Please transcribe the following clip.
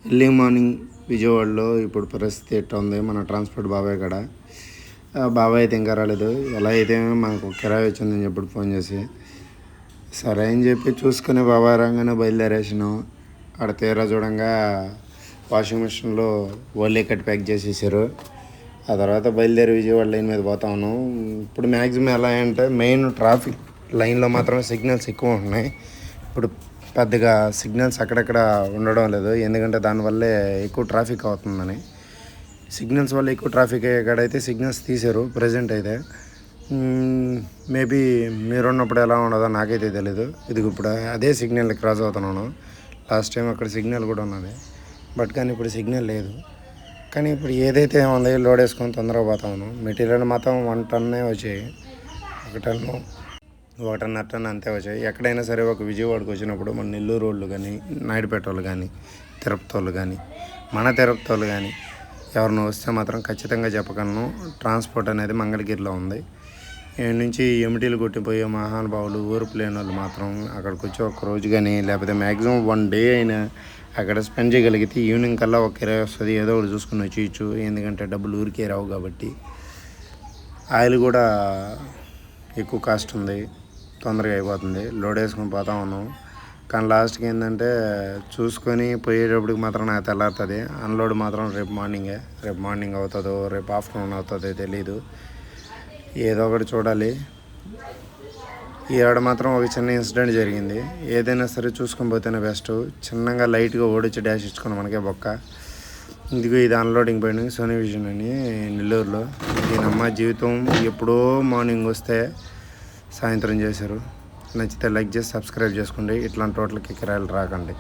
Early morning విజయవాడలో ఇప్పుడు పరిస్థితి ఎట్లా ఉంది మన ట్రాన్స్పోర్ట్ బాబాయ్ కాడ. బాబాయ్ అయితే ఇంకా రాలేదు. ఎలా అయితే మనకు కిరాయి వచ్చిందని చెప్పి ఫోన్ చేసి సరే అని చెప్పి చూసుకుని బాబాయ్ రాగానే బయలుదేరేసినాం. ఆడ తీరా చూడంగా వాషింగ్ మిషన్లో ఓన్లీ కట్ ప్యాక్ చేసేసారు. ఆ తర్వాత బయలుదేరి విజయవాడ లైన్ మీద పోతా ఉన్నాం. ఇప్పుడు మ్యాక్సిమం ఎలా అంటే మెయిన్ ట్రాఫిక్ లైన్లో మాత్రమే సిగ్నల్స్ ఎక్కువ ఉంటున్నాయి. ఇప్పుడు పెద్దగా సిగ్నల్స్ అక్కడక్కడ ఉండడం లేదు, ఎందుకంటే దానివల్లే ఎక్కువ ట్రాఫిక్ అవుతుందని. సిగ్నల్స్ వల్ల ఎక్కువ ట్రాఫిక్ అయ్యేకాడైతే సిగ్నల్స్ తీశారు ప్రజెంట్ అయితే. మేబీ మీరున్నప్పుడు ఎలా ఉండదో నాకైతే తెలీదు. ఇది ఇప్పుడు అదే సిగ్నల్ క్రాస్ అవుతున్నాను. లాస్ట్ టైం అక్కడ సిగ్నల్ కూడా ఉన్నది, బట్ కానీ ఇప్పుడు సిగ్నల్ లేదు. కానీ ఇప్పుడు ఏదైతే ఉంది లోడ్ వేసుకొని తొందరగా పోతా ఉన్నాం. మెటీరియల్ మాత్రం 1 టన్నే వచ్చాయి, 1 టన్ను 1.5 టన్ను అంతే వచ్చాయి. ఎక్కడైనా సరే ఒక విజయవాడకు వచ్చినప్పుడు మన నెల్లూరు వాళ్ళు కానీ, నాయుడుపేట వాళ్ళు కానీ, తిరుపతి వాళ్ళు కానీ, మన తిరుపతి వాళ్ళు కానీ ఎవరినో వస్తే మాత్రం ఖచ్చితంగా చెప్పగలను, ట్రాన్స్పోర్ట్ అనేది మంగళగిరిలో ఉంది. నుంచి ఎమిటీలు కొట్టిపోయే మహానుభావులు ఊరు ప్లేన్ వాళ్ళు మాత్రం అక్కడికి వచ్చి ఒక రోజు కానీ లేకపోతే మ్యాక్సిమం 1 డే అయినా అక్కడ స్పెండ్ చేయగలిగితే ఈవినింగ్ కల్లా ఒక కిరాయి వస్తుంది, ఏదో ఒకటి చూసుకుని వచ్చేయచ్చు. ఎందుకంటే డబ్బులు ఊరికే రావు కాబట్టి. ఆయిల్ కూడా ఎక్కువ కాస్ట్ ఉంది, తొందరగా అయిపోతుంది. లోడ్ వేసుకొని పోతా ఉన్నాం. కానీ లాస్ట్కి ఏంటంటే చూసుకొని పోయేటప్పటికి మాత్రం నాకు తెల్లారుతుంది. అన్లోడ్ మాత్రం రేపు మార్నింగ్ అవుతుందో రేపు ఆఫ్టర్నూన్ అవుతుందో తెలీదు. ఏదో ఒకటి చూడాలి. ఈ ఏడ మాత్రం ఒక చిన్న ఇన్సిడెంట్ జరిగింది. ఏదైనా సరే చూసుకొని పోతేనే బెస్ట్. చిన్నగా లైట్గా ఓడిచ్చి డాష్ ఇచ్చుకుని మనకే బొక్క. ఇదిగో ఇది అన్లోడింగ్ పాయింట్ సోనీ విజన్ అని నెల్లూరులో. దీనమ్మ జీవితం ఎప్పుడో మార్నింగ్ వస్తే సాయంత్రం చేశారు. నచ్చితే లైక్ చేసి సబ్స్క్రైబ్ చేసుకోండి. ఇట్లాంటి టోటల్కి కిరాయిలు రాకండి.